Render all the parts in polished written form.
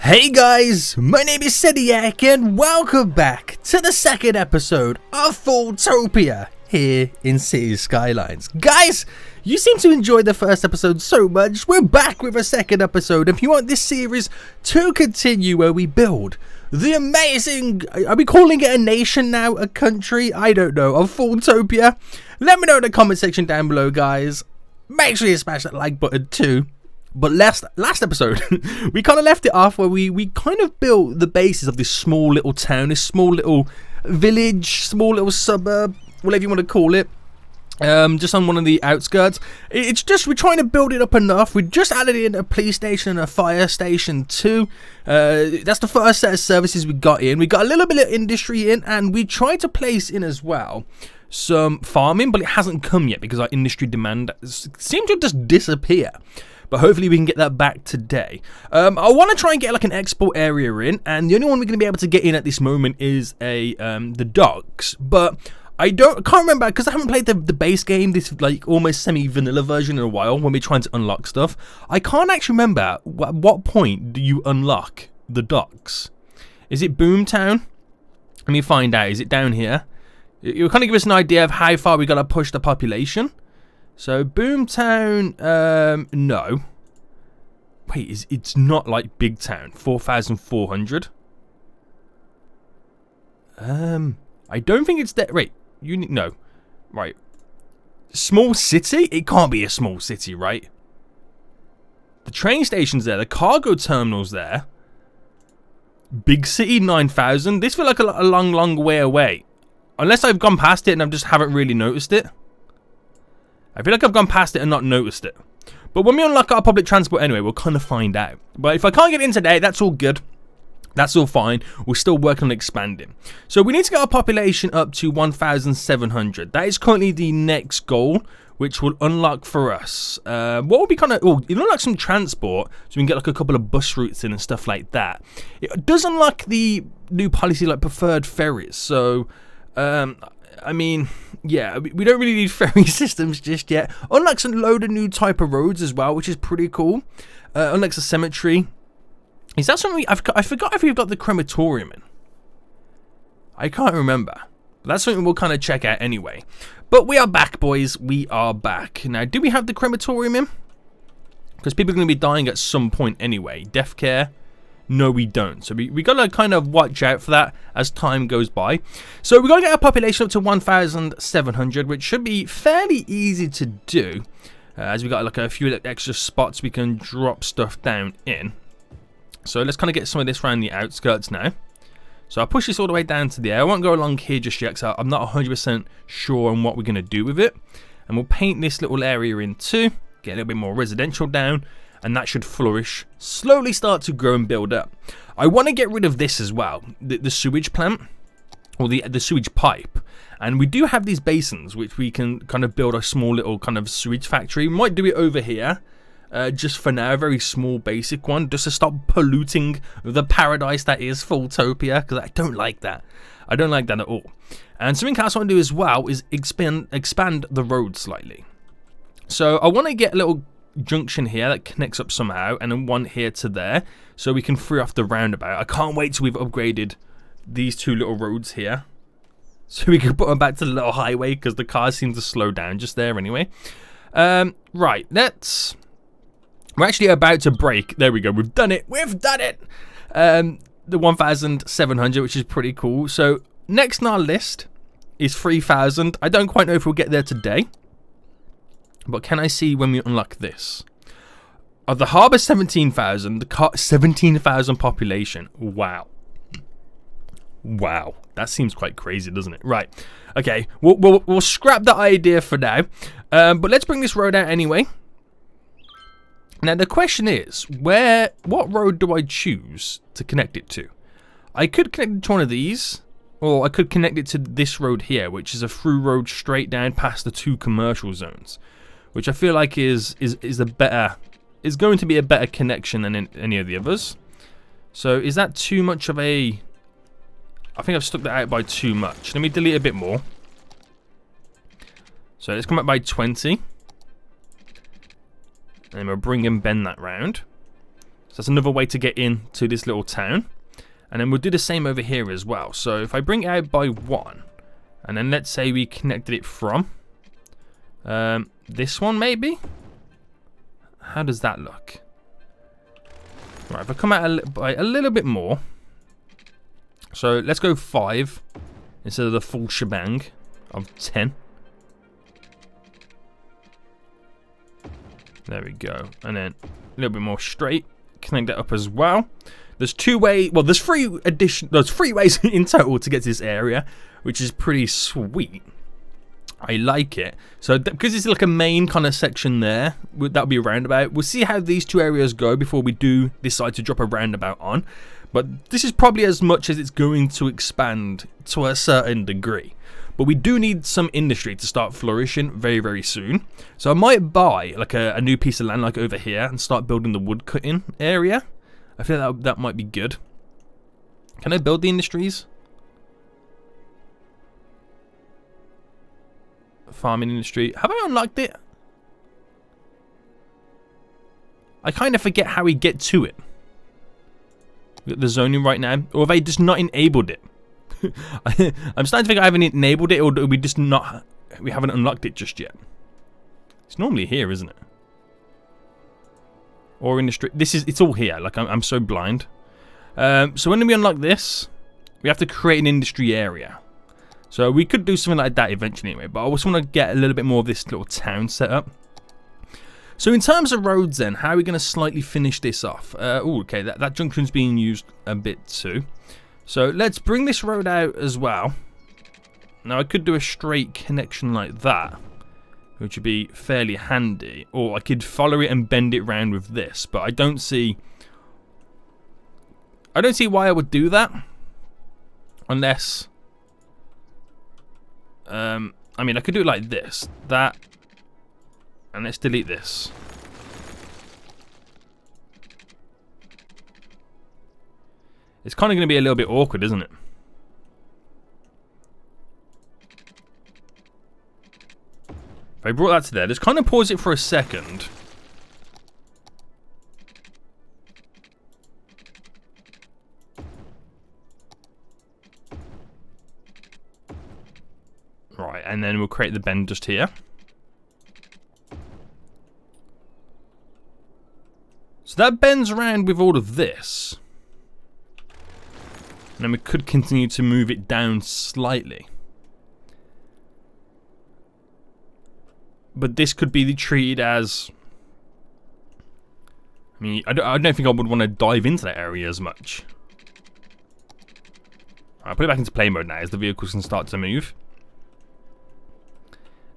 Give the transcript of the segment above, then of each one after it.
Hey guys, my name is Sediak and welcome back to the second episode of FoolTopia here in City Skylines. Guys, you seem to enjoy the first episode so much, we're back with a second episode. If you want this series to continue where we build the amazing, are we calling it a nation now, a country? I don't know, of FoolTopia? Let me know in the comment section down below, guys. Make sure you smash that like button too. But last episode, we kind of left it off where we kind of built the basis of this small little town, this small little village, small little suburb, whatever you want to call it, just on one of the outskirts. It's just, we're trying to build it up enough. We just added in a police station and a fire station too. That's the first set of services we got in. We got a little bit of industry in, and we tried to place in as well some farming, but it hasn't come yet because our industry demand seemed to just disappear. But hopefully we can get that back today. I want to try and get like an export area in, and the only one we're going to be able to get in at this moment is the docks. But I can't remember because I haven't played the base game, this like almost semi-vanilla version in a while when we're trying to unlock stuff. I can't actually remember at what point do you unlock the docks. Is it Boomtown? Let me find out. Is it down here? It will kind of give us an idea of how far we got to push the population. So Boomtown, no. Wait, it's not like Big Town, 4,400. I don't think it's that. Wait, no, right. Small city? It can't be a small city, right? The train station's there, the cargo terminal's there. Big city, 9,000. This feels like a long way away, unless I've gone past it and I just haven't really noticed it. I feel like I've gone past it and not noticed it. But when we unlock our public transport anyway, we'll kind of find out. But if I can't get in today, that's all good. That's all fine. We're still working on expanding. So we need to get our population up to 1,700. That is currently the next goal, which will unlock for us. What will be kind of... Oh, it'll unlock some transport, so we can get like a couple of bus routes in and stuff like that. It does unlock the new policy like preferred ferries. So... I mean, yeah, we don't really need ferry systems just yet. Unlocks a load of new type of roads as well, which is pretty cool. Unlocks a cemetery. Is that something I forgot if we've got the crematorium in. I can't remember. But that's something we'll kind of check out anyway. But we are back, boys. We are back. Now, do we have the crematorium in? Because people are going to be dying at some point anyway. Death care. No, we don't. So we got to kind of watch out for that as time goes by. So we got to get our population up to 1,700, which should be fairly easy to do. As we got like a few extra spots we can drop stuff down in. So let's kind of get some of this around the outskirts now. So I'll push this all the way down to the air. I won't go along here just yet because I'm not 100% sure on what we're going to do with it. And we'll paint this little area in too. Get a little bit more residential down. And that should flourish, slowly start to grow and build up. I want to get rid of this as well, the sewage plant, or the sewage pipe. And we do have these basins, which we can kind of build a small little kind of sewage factory. We might do it over here, just for now, a very small basic one, just to stop polluting the paradise that is FoolTopia, because I don't like that. I don't like that at all. And something else I want to do as well is expand the road slightly. So I want to get a little junction here that connects up somehow, and then one here to there, so we can free off the roundabout. I can't wait till we've upgraded these two little roads here, so we can put them back to the little highway, because the cars seem to slow down just there anyway. Right, we're actually about to break. There we go, we've done it. The 1,700, which is pretty cool. So next on our list is 3,000. I don't quite know if we'll get there today. But can I see when we unlock this? The harbour 17,000, the 17,000 population. Wow. Wow. That seems quite crazy, doesn't it? Right. Okay. We'll scrap that idea for now. But let's bring this road out anyway. Now the question is, what road do I choose to connect it to? I could connect it to one of these, or I could connect it to this road here, which is a through road straight down past the two commercial zones. Which I feel like is going to be a better connection than any of the others. So is that too much of a... I think I've stuck that out by too much. Let me delete a bit more. So let's come up by 20. And we'll bring and bend that round. So that's another way to get into this little town. And then we'll do the same over here as well. So if I bring it out by 1, and then let's say we connected it from this one maybe? How does that look? Right, if I come out by a little bit more. So let's go 5 instead of the full shebang of 10. There we go. And then a little bit more straight. Connect that up as well. There's 2 ways, well, there's 3 ways in total to get to this area, which is pretty sweet. I like it. So because it's like a main kind of section there, that'll be a roundabout. We'll see how these 2 areas go before we do decide to drop a roundabout on. But this is probably as much as it's going to expand to a certain degree. But we do need some industry to start flourishing very, very soon. So I might buy like a new piece of land like over here and start building the wood cutting area. I feel that might be good. Can I build the industries? Farming industry. Have I unlocked it? I kind of forget how we get to it. We got the zoning right now. Or have I just not enabled it? I'm starting to think I haven't enabled it, or do we just not... We haven't unlocked it just yet. It's normally here, isn't it? Or industry. It's all here. Like, I'm so blind. So when we unlock this, we have to create an industry area. So we could do something like that eventually anyway, but I also want to get a little bit more of this little town set up. So in terms of roads then, how are we going to slightly finish this off? Okay, that junction's being used a bit too. So let's bring this road out as well. Now I could do a straight connection like that, which would be fairly handy. Or I could follow it and bend it round with this, but I don't see why I would do that. Unless... I mean, I could do it like this. That. And let's delete this. It's kind of going to be a little bit awkward, isn't it? If I brought that to there, just kind of pause it for a second. Right, and then we'll create the bend just here. So that bends around with all of this. And then we could continue to move it down slightly. But this could be treated as... I mean, I don't think I would want to dive into that area as much. I'll put it back into play mode now as the vehicles can start to move.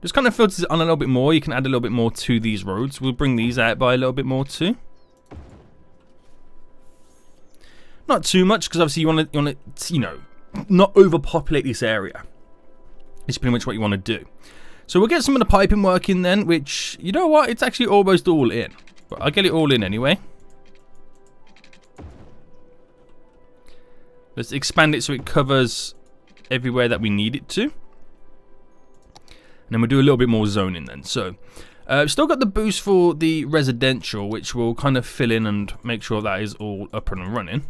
Just kind of filters it on a little bit more. You can add a little bit more to these roads. We'll bring these out by a little bit more too. Not too much, because obviously you want to, you know, not overpopulate this area. It's pretty much what you want to do. So we'll get some of the piping working then, which, you know what, it's actually almost all in. But I'll get it all in anyway. Let's expand it so it covers everywhere that we need it to. And then we'll do a little bit more zoning then. So, still got the boost for the residential, which will kind of fill in and make sure that is all up and running.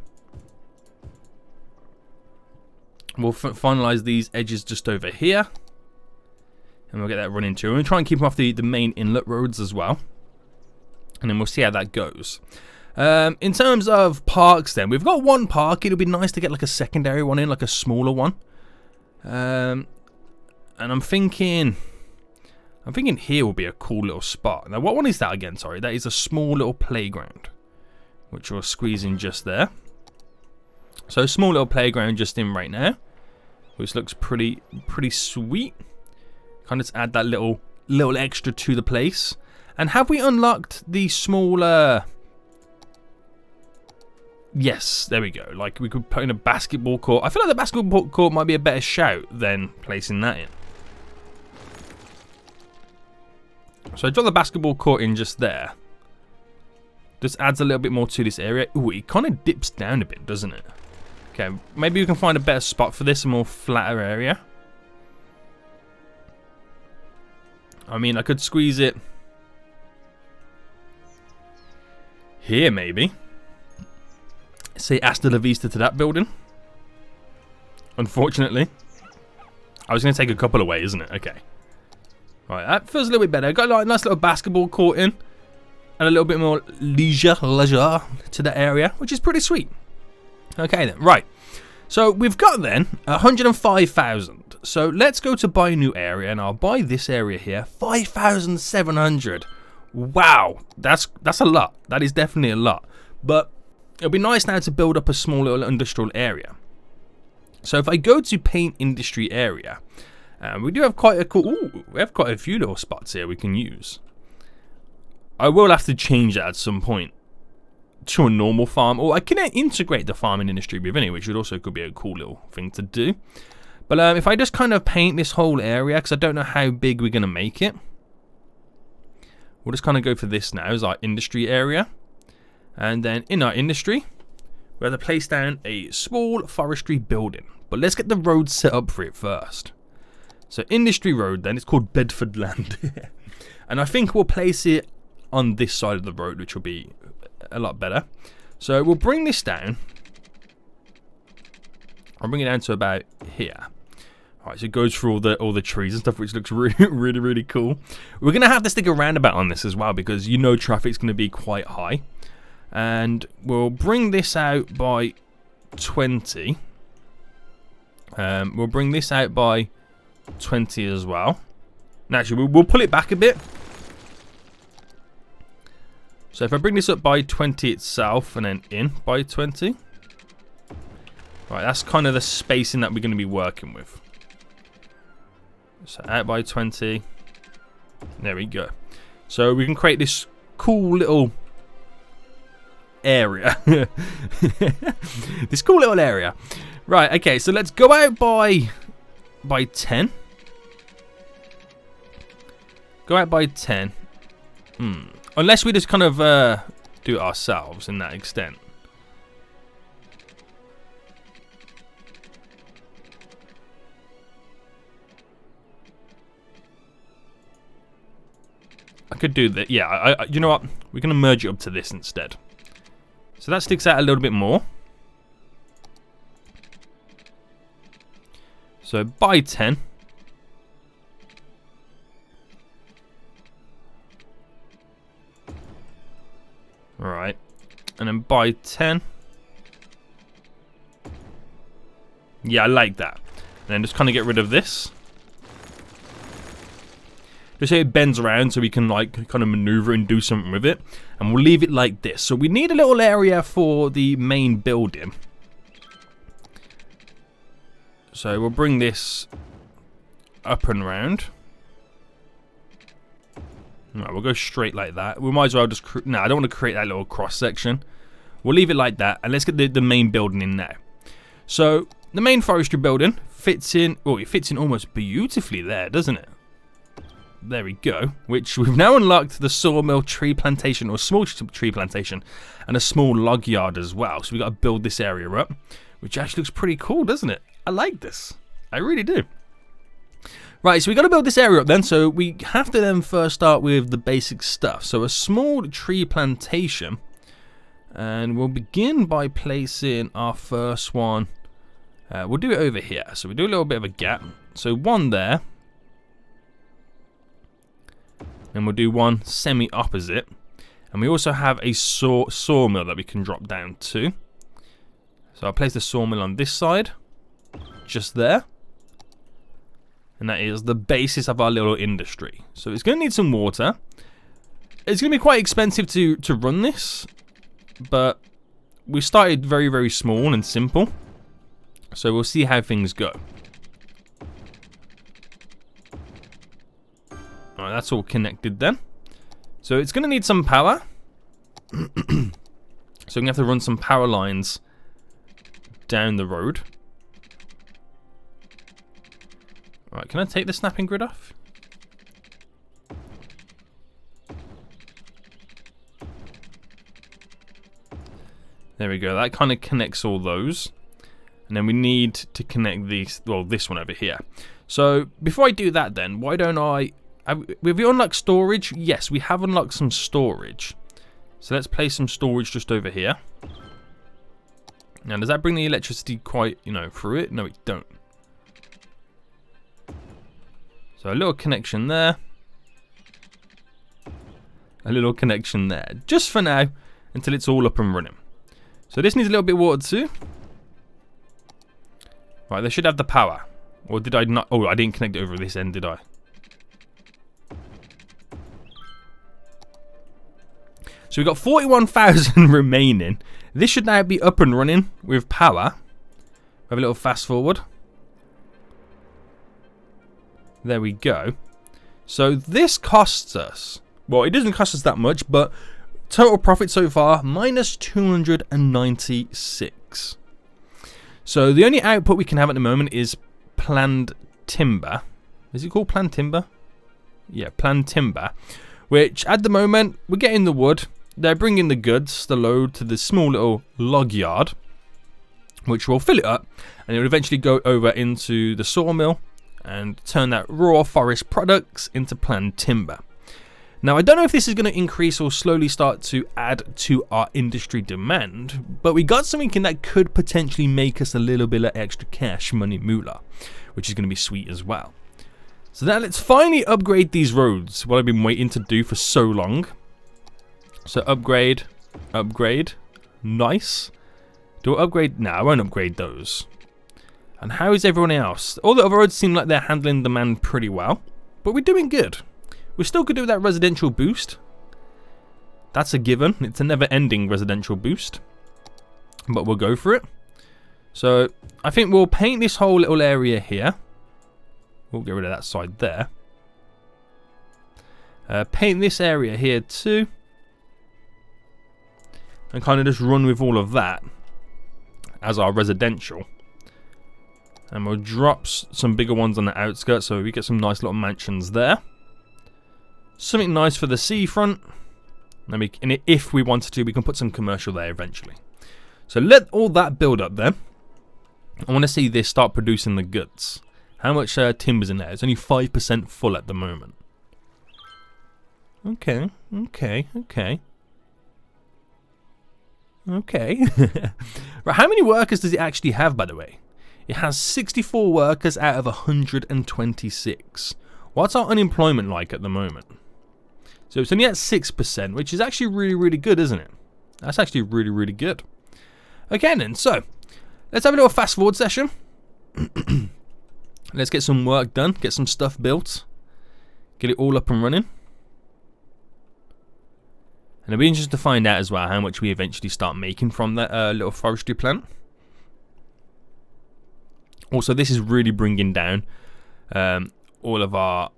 We'll finalize these edges just over here. And we'll get that running too. And we'll try and keep them off the main inlet roads as well. And then we'll see how that goes. In terms of parks then, we've got one park. It'll be nice to get like a secondary one in, like a smaller one. And I'm thinking here will be a cool little spot. Now, what one is that again? Sorry, that is a small little playground, which we'll squeeze in just there. So, a small little playground just in right now, which looks pretty sweet. Kind of just add that little extra to the place. And have we unlocked the smaller? Yes, there we go. Like, we could put in a basketball court. I feel like the basketball court might be a better shout than placing that in. So I drop the basketball court in just there. Just adds a little bit more to this area. Ooh, it kind of dips down a bit, doesn't it? Okay, maybe we can find a better spot for this, a more flatter area. I mean, I could squeeze it here, maybe. say hasta la vista to that building. Unfortunately. I was going to take a couple away, isn't it? Okay. Right, that feels a little bit better. Got like a nice little basketball court in. And a little bit more leisure to the area, which is pretty sweet. Okay then, right. So we've got then 105,000. So let's go to buy a new area, and I'll buy this area here, 5,700. Wow, that's a lot. That is definitely a lot. But it'll be nice now to build up a small little industrial area. So if I go to paint industry area, we do have quite a cool. Ooh, we have quite a few little spots here we can use. I will have to change that at some point to a normal farm, or I can integrate the farming industry with it, which also could be a cool little thing to do. But if I just kind of paint this whole area, because I don't know how big we're going to make it, we'll just kind of go for this now as our industry area. And then in our industry, we have to place down a small forestry building. But let's get the road set up for it first. So industry road then, it's called Bedford Land. And I think we'll place it on this side of the road, which will be a lot better. So we'll bring this down. I'll bring it down to about here. Alright, so it goes through all the trees and stuff, which looks really cool. We're going to have to stick a roundabout on this as well, because you know traffic's going to be quite high. And we'll bring this out by 20. We'll bring this out by 20 as well. And actually, we'll pull it back a bit. So if I bring this up by 20 itself and then in by 20. Right, that's kind of the spacing that we're going to be working with. So out by 20. There we go. So we can create this cool little area. This cool little area. Right, okay, so let's go out by 10. Go out by 10. Unless we just kind of do it ourselves in that extent. I could do that. Yeah, you know what? We're going to merge it up to this instead. So that sticks out a little bit more. So by 10. Alright. And then by 10. Yeah, I like that. And then just kind of get rid of this. Just so it bends around so we can like kind of maneuver and do something with it. And we'll leave it like this. So we need a little area for the main building. So we'll bring this up and round. Right, we'll go straight like that. We might as well just... No, I don't want to create that little cross section. We'll leave it like that. And let's get the main building in now. So the main forestry building fits in... Oh, it fits in almost beautifully there, doesn't it? There we go. Which we've now unlocked the sawmill, tree plantation, or small tree plantation, and a small log yard as well. So we've got to build this area up, which actually looks pretty cool, doesn't it? I like this. I really do. Right, so we've got to build this area up then. So we have to then first start with the basic stuff. So a small tree plantation. And we'll begin by placing our first one. We'll do it over here. So we do a little bit of a gap. So one there. And we'll do one semi-opposite. And we also have a sawmill that we can drop down to. So I'll place the sawmill on this side. Just there. And that is the basis of our little industry. So it's going to need some water. It's going to be quite expensive to run this. But we started very, very small and simple. So we'll see how things go. Alright, that's all connected then. So it's going to need some power. So we're going to have to run some power lines down the road. Alright, can I take the snapping grid off? There we go. That kind of connects all those. And then we need to connect these, well, this one over here. So before I do that then, why don't I... Have we unlocked storage? Yes, we have unlocked some storage. So let's place some storage just over here. Now, does that bring the electricity quite, you know, through it? No, it don't. So a little connection there. A little connection there. Just for now, until it's all up and running. So this needs a little bit of water too. Right, they should have the power. Or did I not? Oh, I didn't connect it over this end, did I? So we've got 41,000 remaining. This should now be up and running with power. We have a little fast forward. There we go. So this costs us, well, it doesn't cost us that much, but total profit so far, minus 296. So the only output we can have at the moment is planned timber. Is it called planned timber? Yeah, planned timber. Which at the moment, we're getting the wood. They're bringing the goods, the load, to this small little log yard, which will fill it up, and it will eventually go over into the sawmill and turn that raw forest products into planned timber. Now, I don't know if this is going to increase or slowly start to add to our industry demand, but we got something in that could potentially make us a little bit of extra cash money moolah, which is going to be sweet as well. So now let's finally upgrade these roads, what I've been waiting to do for so long. So upgrade, upgrade, nice. Do I upgrade? No, I won't upgrade those. And how is everyone else? All the other roads seem like they're handling demand pretty well, but we're doing good. We still could do that residential boost. That's a given. It's a never-ending residential boost, but we'll go for it. So I think we'll paint this whole little area here. We'll get rid of that side there. Paint this area here too. And kind of just run with all of that as our residential. And we'll drop some bigger ones on the outskirts so we get some nice little mansions there. Something nice for the seafront. And if we wanted to, we can put some commercial there eventually. So let all that build up then. I want to see this start producing the goods. How much timber's in there? It's only 5% full at the moment. Okay, okay, okay. Okay. Right, how many workers does it actually have, by the way? It has 64 workers out of 126. What's our unemployment like at the moment? So it's only at 6%, which is actually really, really good, isn't it? That's actually really, really good. Okay then, so let's have a little fast forward session. Let's get some work done, get some stuff built, get it all up and running. And it'll be interesting to find out as well how much we eventually start making from that little forestry plant. Also, this is really bringing down all of our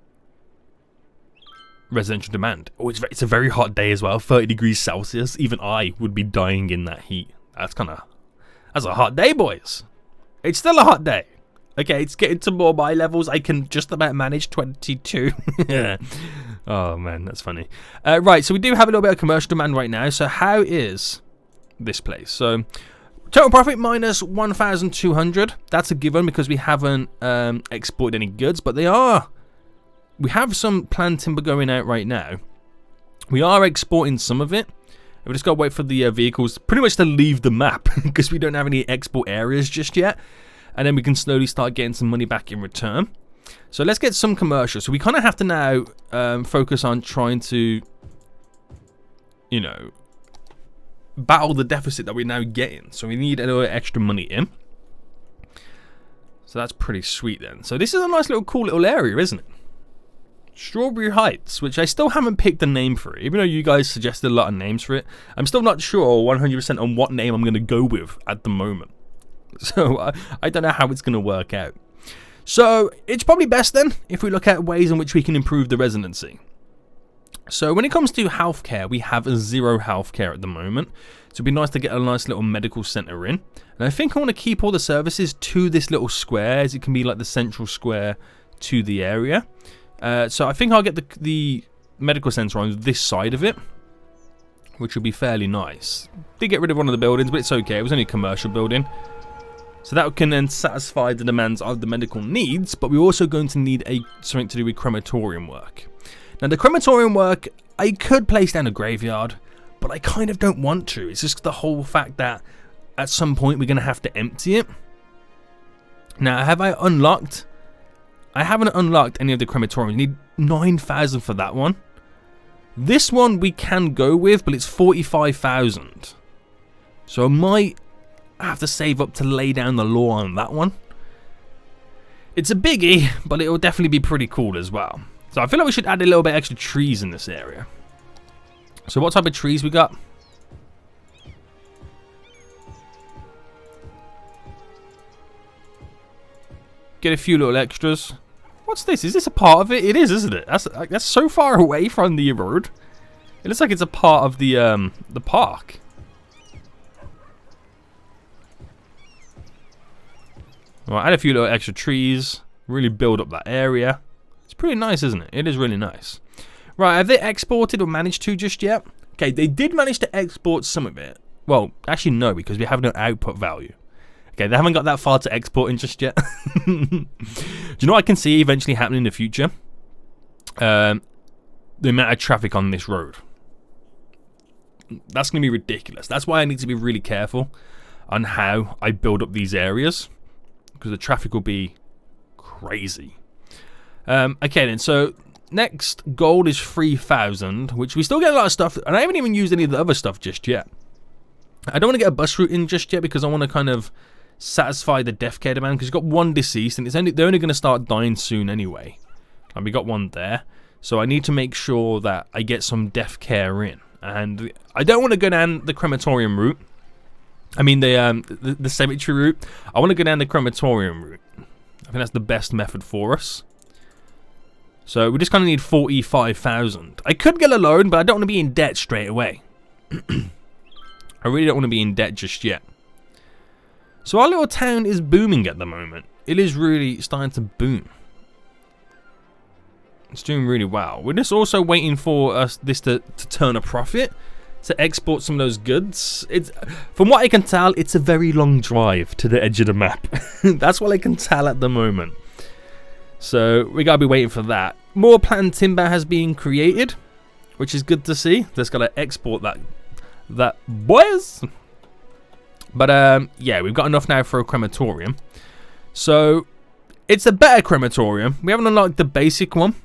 residential demand. Oh, it's a very hot day as well, 30 degrees Celsius. Even I would be dying in that heat. That's a hot day, boys. It's still a hot day. Okay, it's getting to more my levels. I can just about manage 22. Oh man, that's funny. Right, so we do have a little bit of commercial demand right now. So how is this place? So total profit minus 1,200. That's a given because we haven't exported any goods, but we have some planned timber going out right now. We are exporting some of it. We just got to wait for the vehicles pretty much to leave the map because we don't have any export areas just yet. And then we can slowly start getting some money back in return. So let's get some commercial. So we kind of have to now focus on trying to, you know, battle the deficit that we're now getting. So we need a little extra money in. So that's pretty sweet then. So this is a nice little cool little area, isn't it? Strawberry Heights, which I still haven't picked a name for it. Even though you guys suggested a lot of names for it, I'm still not sure 100% on what name I'm going to go with at the moment. So I don't know how it's going to work out. So it's probably best then if we look at ways in which we can improve the residency. So when it comes to healthcare, we have 0 healthcare at the moment. So it'd be nice to get a nice little medical center in. And I think I want to keep all the services to this little square, as it can be like the central square to the area. So I think I'll get the medical center on this side of it, which will be fairly nice. Did get rid of one of the buildings, but it's okay. It was only a commercial building. So that can then satisfy the demands of the medical needs, but we're also going to need something to do with crematorium work. Now the crematorium work, I could place down a graveyard, but I kind of don't want to. It's just the whole fact that at some point we're going to have to empty it. Now, have I unlocked? I haven't unlocked any of the crematoriums. You need 9,000 for that one. This one we can go with, but it's 45,000. So I might have to save up to lay down the law on that one. It's a biggie, but it will definitely be pretty cool as well. So I feel like we should add a little bit extra trees in this area. So what type of trees we got? Get a few little extras. What's this? Is this a part of it? It is, isn't it? That's so far away from the road. It looks like it's a part of the park. Right, add a few little extra trees. Really build up that area. It's pretty nice, isn't it? It is really nice. Right, have they exported or managed to just yet? Okay, they did manage to export some of it. Well, actually no, because we have no output value. Okay, they haven't got that far to exporting just yet. Do you know what I can see eventually happening in the future? The amount of traffic on this road. That's going to be ridiculous. That's why I need to be really careful on how I build up these areas. Because the traffic will be crazy. Okay then, so next gold is 3,000, which we still get a lot of stuff. And I haven't even used any of the other stuff just yet. I don't want to get a bus route in just yet because I want to kind of satisfy the death care demand, because you've got one deceased and they're only going to start dying soon anyway. And we got one there, so I need to make sure that I get some death care in. And I don't want to go down the crematorium route. I mean the cemetery route. I want to go down the crematorium route. I think that's the best method for us. So we just kind of need 45,000. I could get a loan, but I don't want to be in debt straight away. I really don't want to be in debt just yet. So our little town is booming at the moment. It is really starting to boom. It's doing really well. We're just also waiting for this to turn a profit, to export some of those goods. From what I can tell, it's a very long drive to the edge of the map. That's what I can tell at the moment. So we gotta be waiting for that. More planned timber has been created, which is good to see. Just gotta export that boys. But yeah, we've got enough now for a crematorium. So it's a better crematorium. We haven't unlocked the basic one.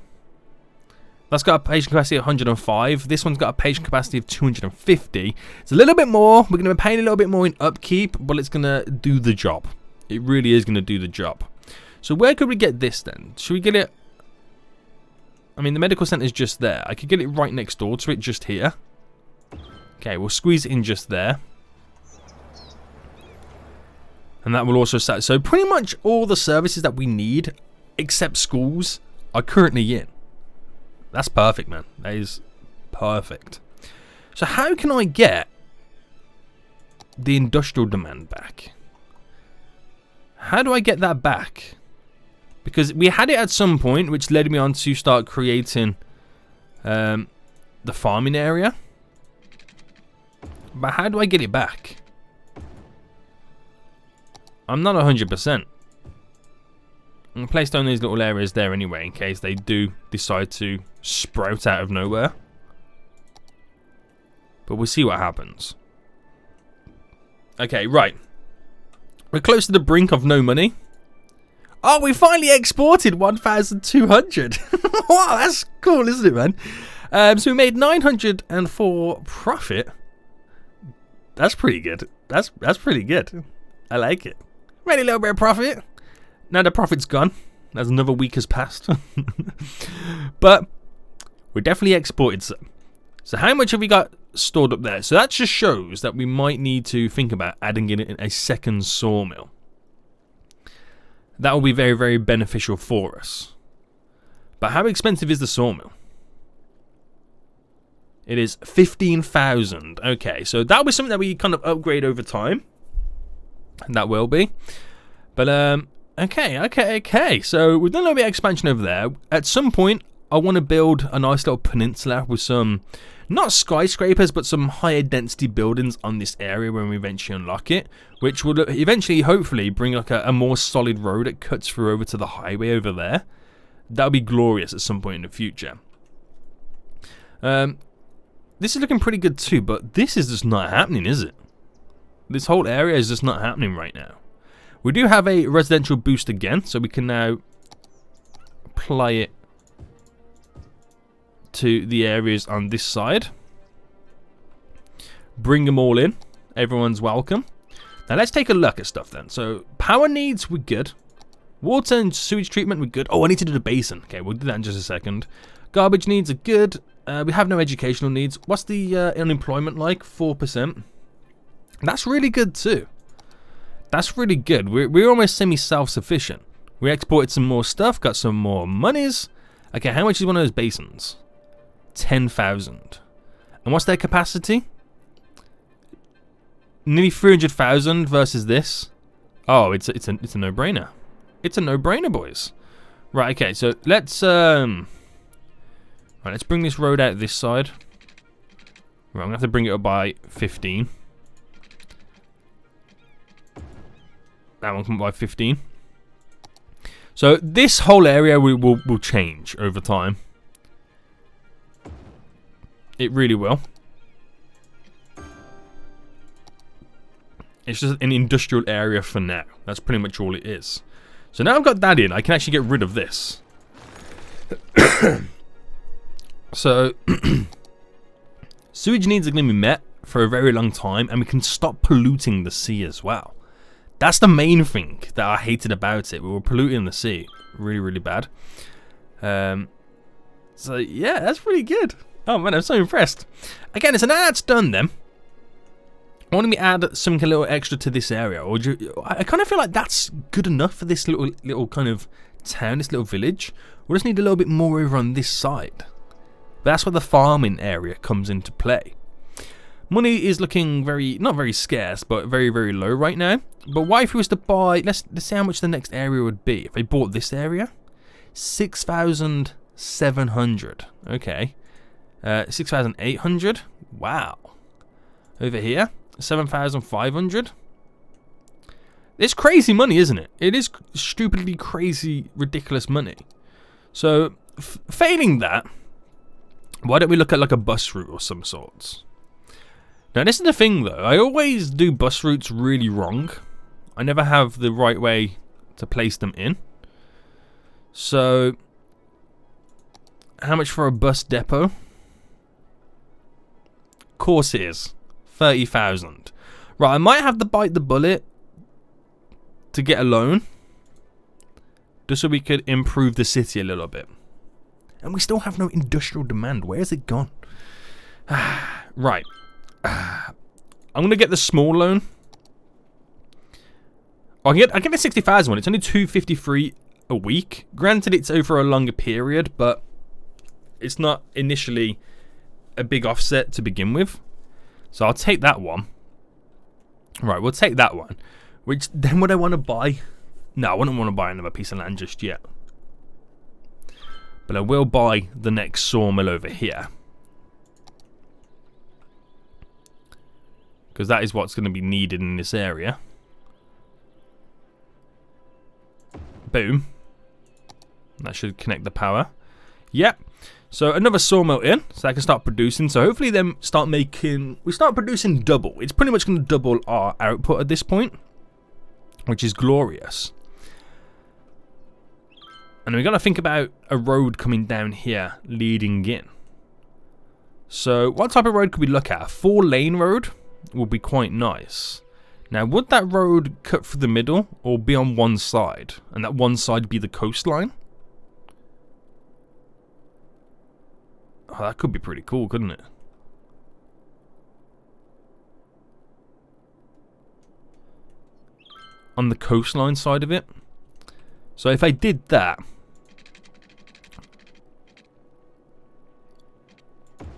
That's got a patient capacity of 105. This one's got a patient capacity of 250. It's a little bit more. We're going to be paying a little bit more in upkeep, but it's going to do the job. It really is going to do the job. So where could we get this then? Should we get it? I mean, the medical center is just there. I could get it right next door to it, just here. Okay, we'll squeeze it in just there. And that will also set. So pretty much all the services that we need, except schools, are currently in. That's perfect, man. That is perfect. So how can I get the industrial demand back? How do I get that back? Because we had it at some point, which led me on to start creating the farming area. But how do I get it back? I'm not 100%. I'm going to place down these little areas there anyway, in case they do decide to sprout out of nowhere. But we'll see what happens. Okay, right. We're close to the brink of no money. Oh, we finally exported 1,200. Wow, that's cool, isn't it, man? So we made 904 profit. That's pretty good. That's pretty good. I like it. Made a little bit of profit. Now the profit's gone. As another week has passed. But we definitely exported some. So how much have we got stored up there? So that just shows that we might need to think about adding in a second sawmill. That will be very, very beneficial for us. But how expensive is the sawmill? It is 15,000. Okay, so that was something that we kind of upgrade over time. And that will be. But okay. So we've done a little bit of expansion over there. At some point, I want to build a nice little peninsula with some, not skyscrapers, but some higher density buildings on this area when we eventually unlock it, which will eventually, hopefully, bring like a more solid road that cuts through over to the highway over there. That would be glorious at some point in the future. This is looking pretty good too, but this is just not happening, is it? This whole area is just not happening right now. We do have a residential boost again, so we can now apply it to the areas on this side. Bring them all in. Everyone's welcome. Now let's take a look at stuff then. So power needs, we're good. Water and sewage treatment, we're good. Oh, I need to do the basin. Okay, we'll do that in just a second. Garbage needs are good. We have no educational needs. What's the unemployment like? 4%. That's really good too. That's really good. We're almost semi-self-sufficient. We exported some more stuff, got some more monies. Okay, how much is one of those basins? 10,000. And what's their capacity? Nearly 300,000 versus this. Oh, it's a no-brainer. It's a no-brainer, boys. Right, okay, so let's right, let's bring this road out this side. Right, I'm gonna have to bring it up by 15. That one come up by 15. So this whole area will change over time. It really will. It's just an industrial area for now. That's pretty much all it is. So now I've got that in, I can actually get rid of this. So, sewage needs are going to be met for a very long time, and we can stop polluting the sea as well. That's the main thing that I hated about it. We were polluting the sea really, really bad. So yeah, that's pretty good. Oh man, I'm so impressed. Again, so now that's done then. I want to add some little extra to this area, or I kind of feel like that's good enough for this little kind of town, this little village. We just need a little bit more over on this side. But that's where the farming area comes into play. Money is looking not very scarce, but very, very low right now. But what if we was to buy, let's see how much the next area would be. If I bought this area, 6,700. Okay. 6,800. Wow. Over here, 7,500. It's crazy money, isn't it? It is stupidly crazy, ridiculous money. So, failing that, why don't we look at like a bus route or some sorts? Now, this is the thing though. I always do bus routes really wrong. I never have the right way to place them in. So, how much for a bus depot? Of course it is. 30,000. Right, I might have to bite the bullet to get a loan, just so we could improve the city a little bit. And we still have no industrial demand. Where has it gone? Right. I'm gonna get the small loan. I get the 60,000 one. It's only 253 a week. Granted, it's over a longer period, but it's not initially a big offset to begin with. So I'll take that one. Right, we'll take that one. Which, then would I want to buy? No, I wouldn't want to buy another piece of land just yet. But I will buy the next sawmill over here. Because that is what's going to be needed in this area. Boom. That should connect the power. Yep. So another sawmill in, so I can start producing. So hopefully then we start producing double. It's pretty much going to double our output at this point, which is glorious. And we got to think about a road coming down here leading in. So what type of road could we look at? A 4-lane road would be quite nice. Now, would that road cut through the middle or be on one side? And that one side be the coastline? Oh, that could be pretty cool, couldn't it? On the coastline side of it. So if I did that,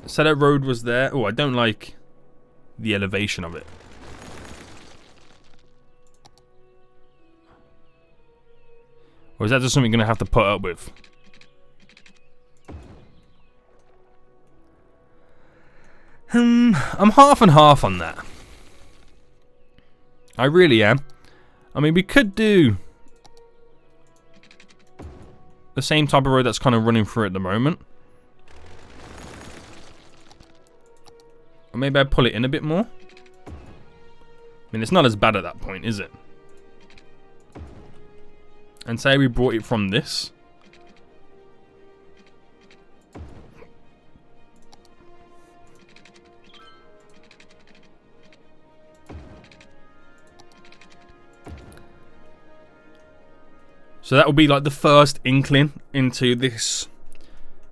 so that road was there. Oh, I don't like the elevation of it. Or is that just something you're going to have to put up with? I'm half and half on that. I really am. I mean, we could do the same type of road that's kind of running through at the moment. Or maybe I pull it in a bit more. mean, it's not as bad at that point, is it? And say we brought it from this. So that will be like the first inkling into this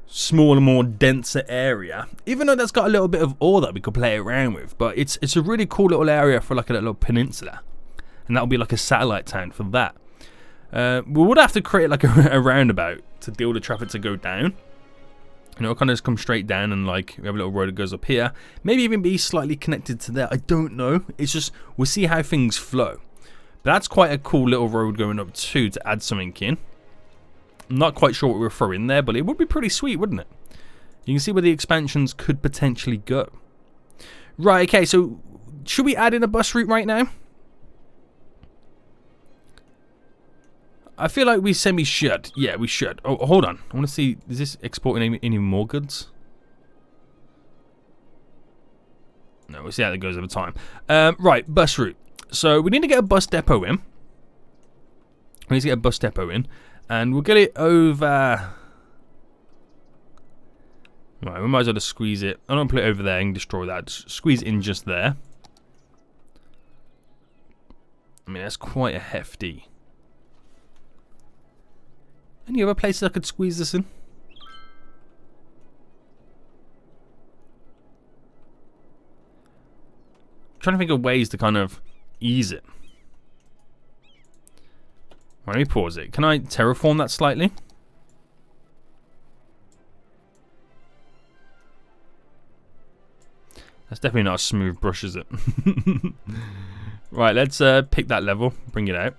smaller, more denser area. Even though that's got a little bit of ore that we could play around with, but it's a really cool little area for like a little peninsula, and that'll be like a satellite town for that. We would have to create like a roundabout to deal with the traffic to go down. You know, kind of just come straight down, and like we have a little road that goes up here. Maybe even be slightly connected to there. I don't know. It's just we'll see how things flow. But that's quite a cool little road going up too to add something in. I'm not quite sure what we'll throw in there, but it would be pretty sweet, wouldn't it? You can see where the expansions could potentially go. Right, okay, so should we add in a bus route right now? I feel like we should. Yeah, we should. Oh, hold on. I want to see, is this exporting any more goods? No, we'll see how that goes over time. Right, bus route. So we need to get a bus depot in. We need to get a bus depot in. And we'll get it over... Right, we might as well just squeeze it. I don't put it over there and destroy that. Just squeeze it in just there. I mean, that's quite a hefty... Any other places I could squeeze this in? I'm trying to think of ways to kind of ease it. Let me pause it. Can I terraform that slightly? That's definitely not a smooth brush, is it? Right, let's pick that level, bring it out.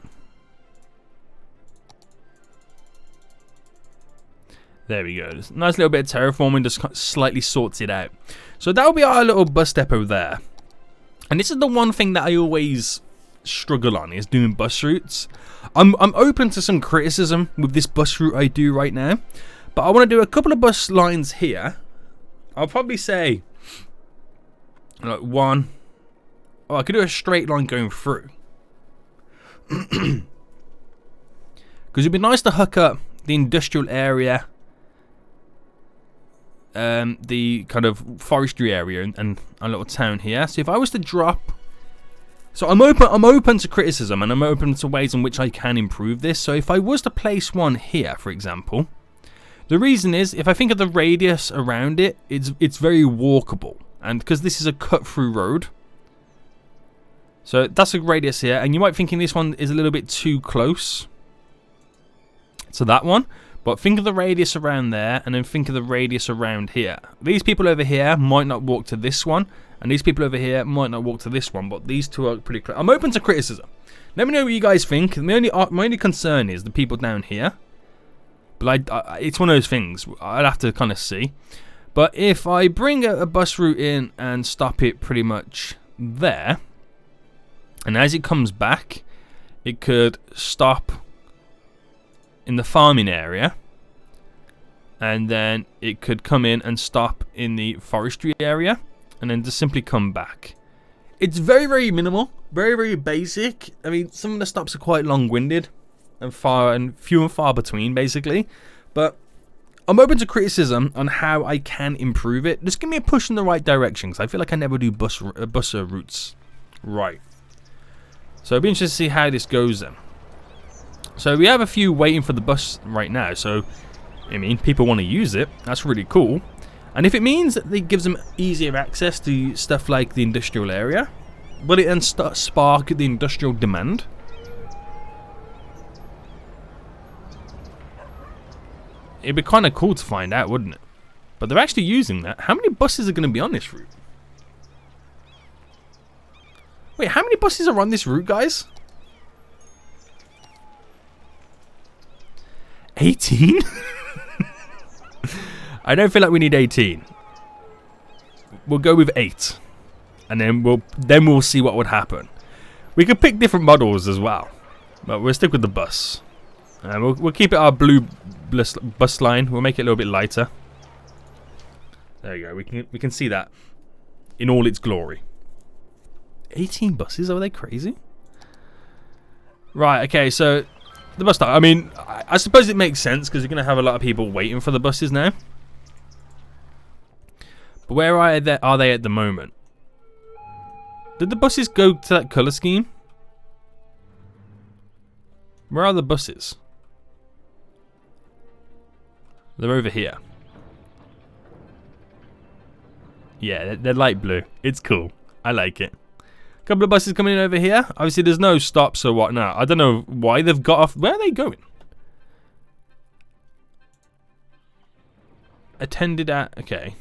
There we go. Nice little bit of terraforming, just slightly sorts it out. So that'll be our little bus depot there. And this is the one thing that I always struggle on, is doing bus routes. I'm open to some criticism with this bus route I do right now, but I want to do a couple of bus lines here. I'll probably say like one. Oh, I could do a straight line going through. Because it'd be nice to hook up the industrial area, the kind of forestry area, and a little town here. So if I was to drop, so I'm open to criticism, and I'm open to ways in which I can improve this. So if I was to place one here, for example, the reason is if I think of the radius around it, it's very walkable, and because this is a cut-through road. So that's a radius here, and you might be thinking this one is a little bit too close to that one. But think of the radius around there, and then think of the radius around here. These people over here might not walk to this one, and these people over here might not walk to this one, but these two are pretty close. I'm open to criticism. Let me know what you guys think. My only concern is the people down here. But it's one of those things. I'd have to kind of see. But if I bring a bus route in and stop it pretty much there, and as it comes back, it could stop in the farming area, and then it could come in and stop in the forestry area, and then just simply come back. It's very, very minimal, very, very basic. I mean, some of the stops are quite long-winded and few and far between, basically. But I'm open to criticism on how I can improve it. Just give me a push in the right direction, because I feel like I never do bus routes right. So it'll be interesting to see how this goes then. So we have a few waiting for the bus right now, so I mean, people want to use it. That's really cool. And if it means that it gives them easier access to stuff like the industrial area, will it then spark the industrial demand? It'd be kind of cool to find out, wouldn't it? But they're actually using that. How many buses are going to be on this route? Wait, how many buses are on this route, guys? 18? I don't feel like we need 18. We'll go with 8. And then we'll see what would happen. We could pick different models as well. But we'll stick with the bus. And we'll keep it our blue bus line. We'll make it a little bit lighter. There you go. We can see that in all its glory. 18 buses? Are they crazy? Right, okay, so the bus stop. I mean, I suppose it makes sense because you're going to have a lot of people waiting for the buses now. But where are they at the moment? Did the buses go to that colour scheme? Where are the buses? They're over here. Yeah, they're light blue. It's cool. I like it. Couple of buses coming in over here. Obviously, there's no stops or whatnot. I don't know why they've got off. Where are they going? Attended at. Okay.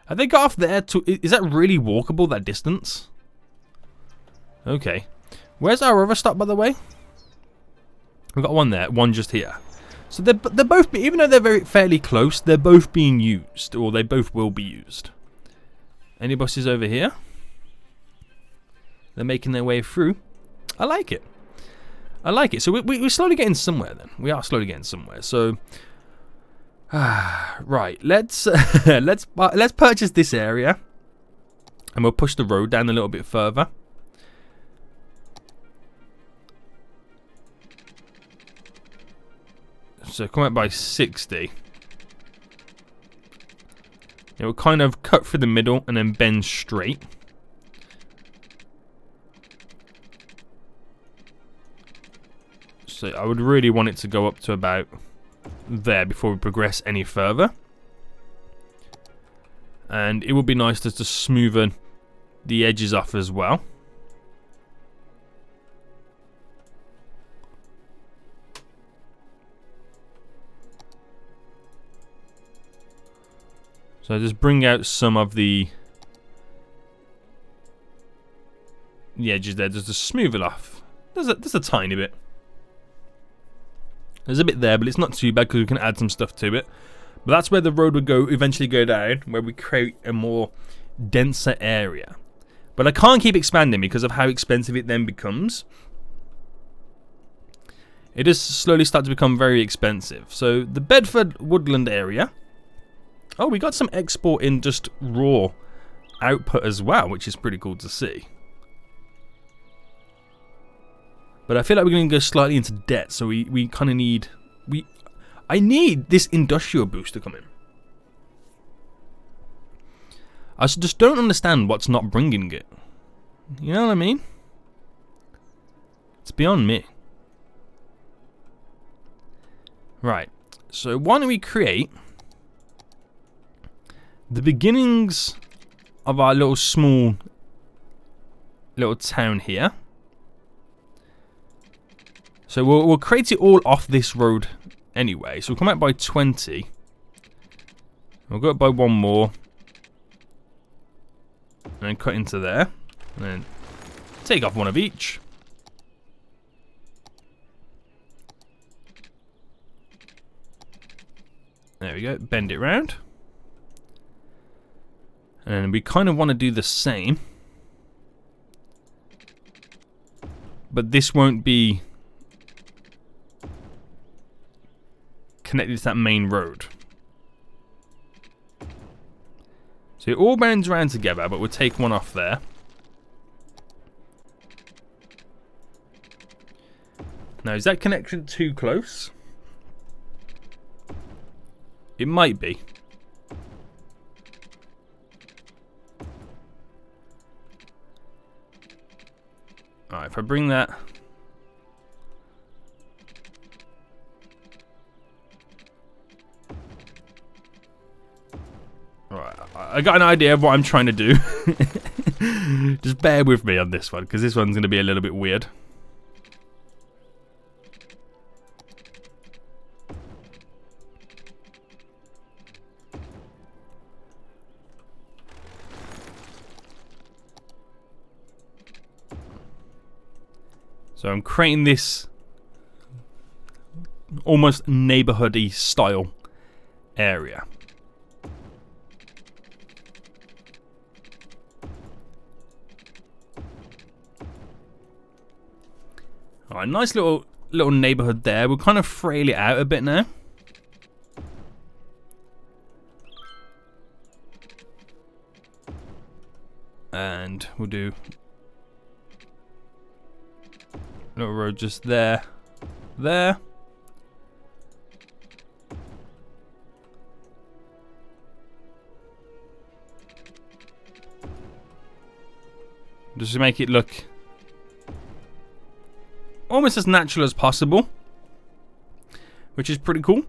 Have they got off there? Is that really walkable, that distance? Okay. Where's our other stop, by the way? We've got one there. One just here. So they're both, even though they're fairly close, they're both being used. Or they both will be used. Any buses over here? They're making their way through. I like it. I like it. So we're slowly getting somewhere then. We are slowly getting somewhere. So, right. Let's purchase this area. And we'll push the road down a little bit further. So come out by 60. It will kind of cut through the middle and then bend straight. So I would really want it to go up to about there before we progress any further. And it would be nice just to smoothen the edges off as well. So just bring out some of the edges there, just to smooth it off. There's a tiny bit. There's a bit there, but it's not too bad because we can add some stuff to it. But that's where the road would eventually go down, where we create a more denser area. But I can't keep expanding because of how expensive it then becomes. It does slowly start to become very expensive. So the Bedford Woodland area. Oh, we got some export in just raw output as well, which is pretty cool to see. But I feel like we're going to go slightly into debt, so we kind of need... I need this industrial boost to come in. I just don't understand what's not bringing it. You know what I mean? It's beyond me. Right, so why don't we create the beginnings of our little small little town here. So we'll create it all off this road anyway. So we'll come out by 20. We'll go up by one more. And then cut into there. And then take off one of each. There we go. Bend it round. And we kind of want to do the same. But this won't be connected to that main road. So it all bends around together, but we'll take one off there. Now, is that connection too close? It might be. Alright, if I bring that... Alright, I got an idea of what I'm trying to do. Just bear with me on this one, because this one's going to be a little bit weird. So I'm creating this almost neighborhoody style area. Alright, nice little neighborhood there. We'll kind of frail it out a bit now. And we'll do Little road just there. There. Just to make it look almost as natural as possible, which is pretty cool.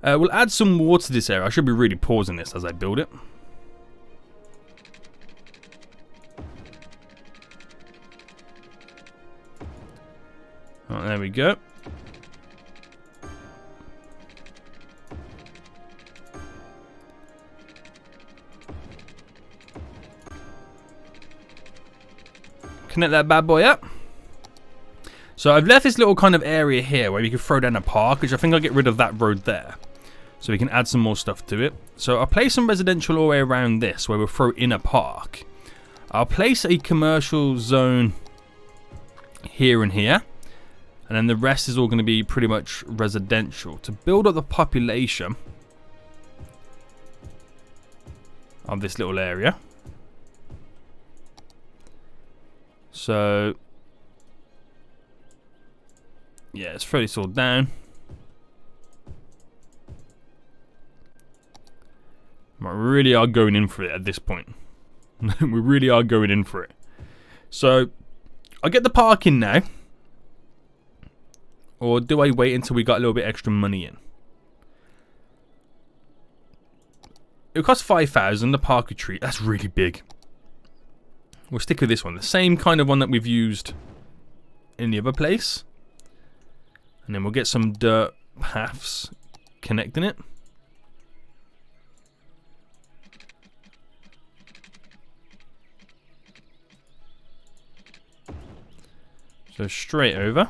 We'll add some water to this area. I should be really pausing this as I build it. Oh, there we go. Connect that bad boy up. So I've left this little kind of area here where we can throw down a park, which I think I'll get rid of that road there, so we can add some more stuff to it. So I'll place some residential all the way around this where we'll throw in a park. I'll place a commercial zone here and here, and then the rest is all going to be pretty much residential to build up the population of this little area. So yeah, let's throw this all down. We really are going in for it at this point. We really are going in for it. So I'll get the parking now. Or do I wait until we got a little bit extra money in? It'll cost 5,000, the park retreat. That's really big. We'll stick with this one. The same kind of one that we've used in the other place. And then we'll get some dirt paths connecting it. So straight over.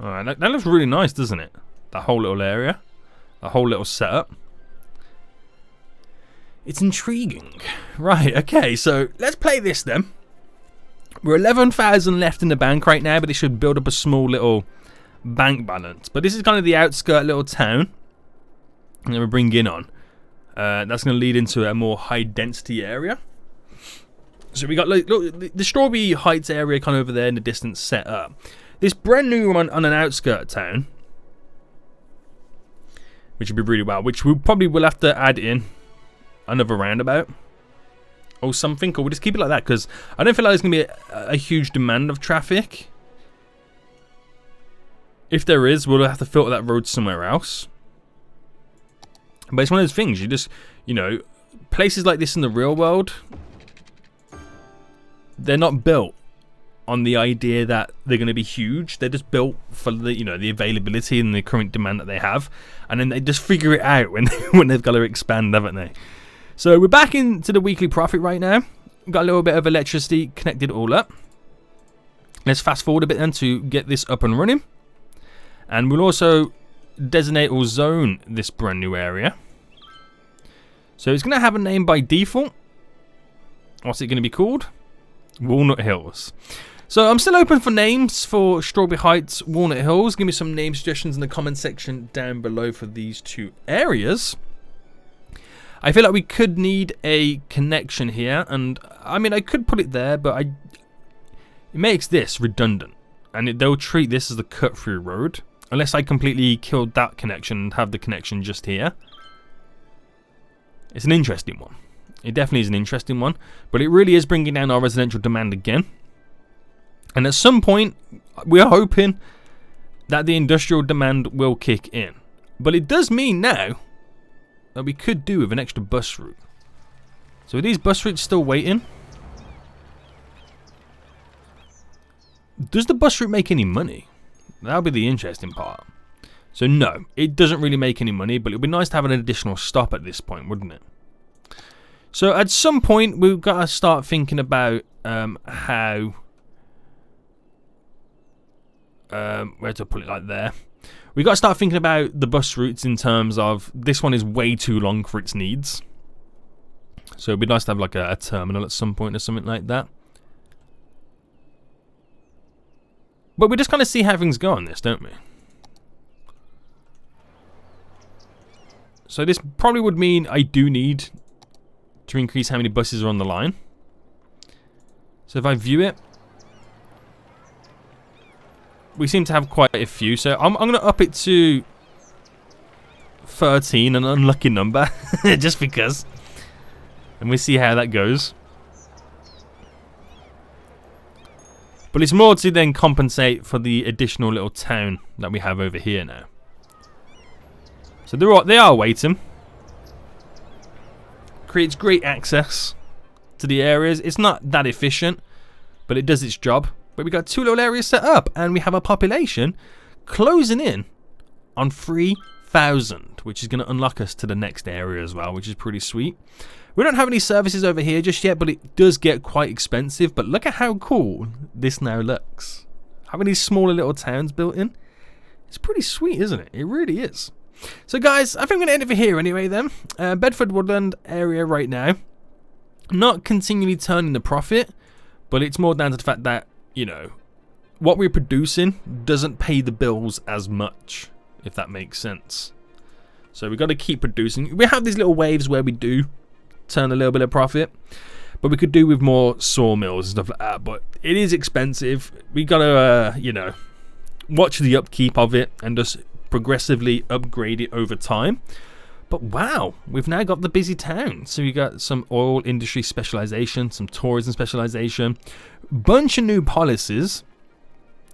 Alright, that looks really nice, doesn't it? That whole little area. The whole little setup. It's intriguing. Right, okay, so let's play this then. We're 11,000 left in the bank right now, but it should build up a small little bank balance. But this is kind of the outskirt little town that we're bringing on. That's going to lead into a more high density area. So we got, look, the Strawberry Heights area kind of over there in the distance set up. This brand new one on an outskirt town, which would be really well, which we probably will have to add in another roundabout or something, or we'll just keep it like that because I don't feel like there's going to be a huge demand of traffic. If there is, we'll have to filter that road somewhere else. But it's one of those things, you just, you know, places like this in the real world, they're not built on the idea that they're going to be huge. They're just built for the, you know, the availability and the current demand that they have, and then they just figure it out when when they've got to expand, haven't they? So we're back into the weekly profit right now. We've got a little bit of electricity connected all up. Let's fast forward a bit then to get this up and running, and we'll also designate or zone this brand new area. So it's going to have a name by default. What's it going to be called? Walnut Hills. So I'm still open for names for Strawberry Heights, Walnut Hills. Give me some name suggestions in the comment section down below for these two areas. I feel like we could need a connection here, and I mean I could put it there, but it makes this redundant, and they'll treat this as the cut-through road unless I completely killed that connection and have the connection just here. It's an interesting one. It definitely is an interesting one, but it really is bringing down our residential demand again. And at some point, we are hoping that the industrial demand will kick in. But it does mean now that we could do with an extra bus route. So are these bus routes still waiting? Does the bus route make any money? That'll be the interesting part. So no, it doesn't really make any money, but it would be nice to have an additional stop at this point, wouldn't it? So at some point, we've got to start thinking about how... where to put it, like there. We've got to start thinking about the bus routes in terms of this one is way too long for its needs. So it'd be nice to have like a terminal at some point or something like that. But we just kind of see how things go on this, don't we? So this probably would mean I do need to increase how many buses are on the line. So if I view it, we seem to have quite a few. So I'm going to up it to 13, an unlucky number, just because. And we'll see how that goes. But it's more to then compensate for the additional little town that we have over here now. So they are waiting. Creates great access to the areas. It's not that efficient, but it does its job. But we got 2 little areas set up, and we have a population closing in on 3,000, which is going to unlock us to the next area as well, which is pretty sweet. We don't have any services over here just yet, but it does get quite expensive. But look at how cool this now looks. Having these smaller little towns built in, it's pretty sweet, isn't it? It really is. So guys, I think I'm going to end it for here anyway then. Bedford Woodland area right now. Not continually turning the profit, but it's more down to the fact that, you know, what we're producing doesn't pay the bills as much, if that makes sense. So we've got to keep producing. We have these little waves where we do turn a little bit of profit, but we could do with more sawmills and stuff like that. But it is expensive. We got to, you know, watch the upkeep of it and just progressively upgrade it over time. But wow, we've now got the busy town. So we got some oil industry specialization, some tourism specialization, bunch of new policies.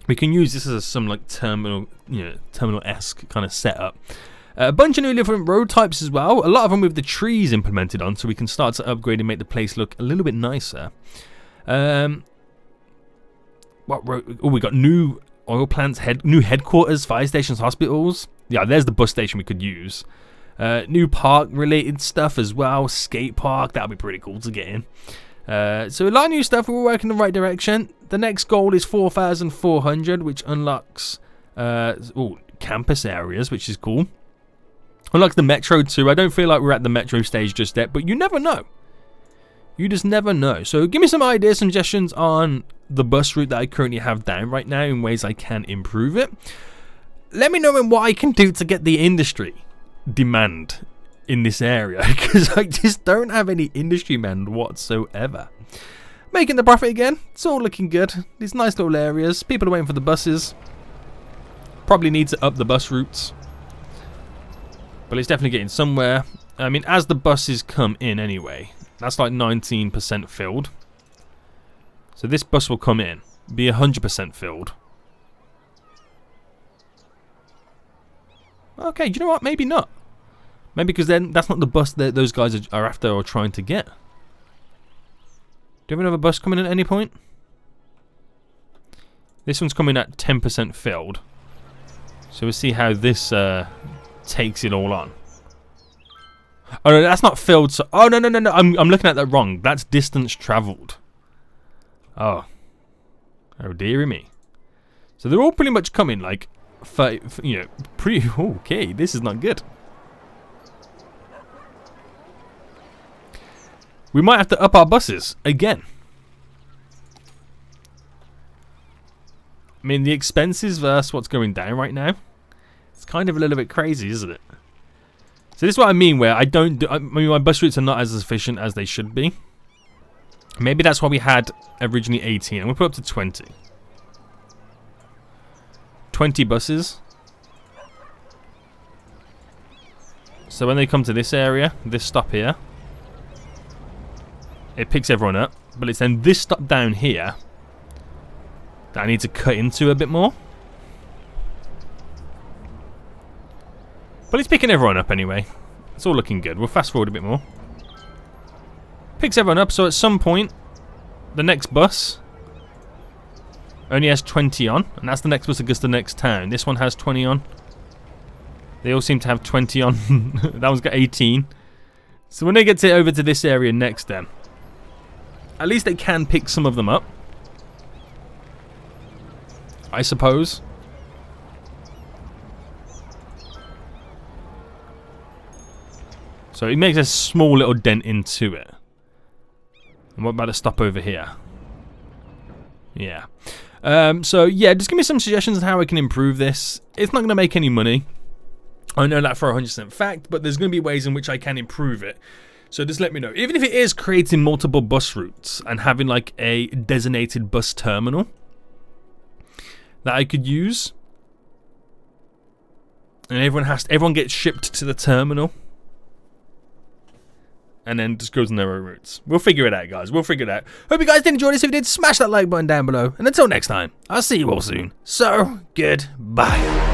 We can use this as some like terminal, you know, terminal-esque kind of setup. A bunch of new different road types as well. A lot of them with the trees implemented on, so we can start to upgrade and make the place look a little bit nicer. What road? Oh, we got new oil plants, new headquarters, fire stations, hospitals. Yeah, there's the bus station we could use. New park related stuff as well. Skate park, that'd be pretty cool to get in. So a lot of new stuff. We're working in the right direction. The next goal is 4,400, which unlocks campus areas, which is cool. Unlocks the metro too. I don't feel like we're at the metro stage just yet, but you never know. You just never know. So give me some ideas, suggestions on the bus route that I currently have down right now in ways I can improve it. Let me know what I can do to get the industry demand in this area, because I just don't have any industry demand whatsoever. Making the profit again. It's all looking good. These nice little areas. People are waiting for the buses. Probably need to up the bus routes, but it's definitely getting somewhere. I mean, as the buses come in anyway, that's like 19% filled. So this bus will come in, be 100% filled. Okay, do you know what? Maybe not. Maybe because then that's not the bus that those guys are after or trying to get. Do you have another bus coming in at any point? This one's coming at 10% filled. So we'll see how this takes it all on. Oh no, that's not filled. So oh no. I'm looking at that wrong. That's distance travelled. Oh dearie me. So they're all pretty much coming like, you know, pretty okay. This is not good. We might have to up our buses again. I mean, the expenses versus what's going down right now, it's kind of a little bit crazy, isn't it? So this is what I mean, where I mean, my bus routes are not as efficient as they should be. Maybe that's why we had originally 18, and we'll put up to 20. 20 buses. So when they come to this area, this stop here, it picks everyone up, but it's then this stop down here that I need to cut into a bit more. But it's picking everyone up anyway. It's all looking good. We'll fast forward a bit more. Picks everyone up, so at some point, the next bus only has 20 on, and that's the next bus that goes to the next town. This one has 20 on. They all seem to have 20 on. That one's got 18. So when they get over to this area next then, at least they can pick some of them up, I suppose. So it makes a small little dent into it. And what about a stop over here? Yeah. So yeah, just give me some suggestions on how I can improve this. It's not going to make any money. I know that for 100% fact, but there's going to be ways in which I can improve it. So just let me know. Even if it is creating multiple bus routes and having like a designated bus terminal that I could use, and everyone gets shipped to the terminal, and then just goes on their own routes. We'll figure it out, guys. We'll figure it out. Hope you guys did enjoy this. If you did, smash that like button down below. And until next time, I'll see you all soon. So, goodbye.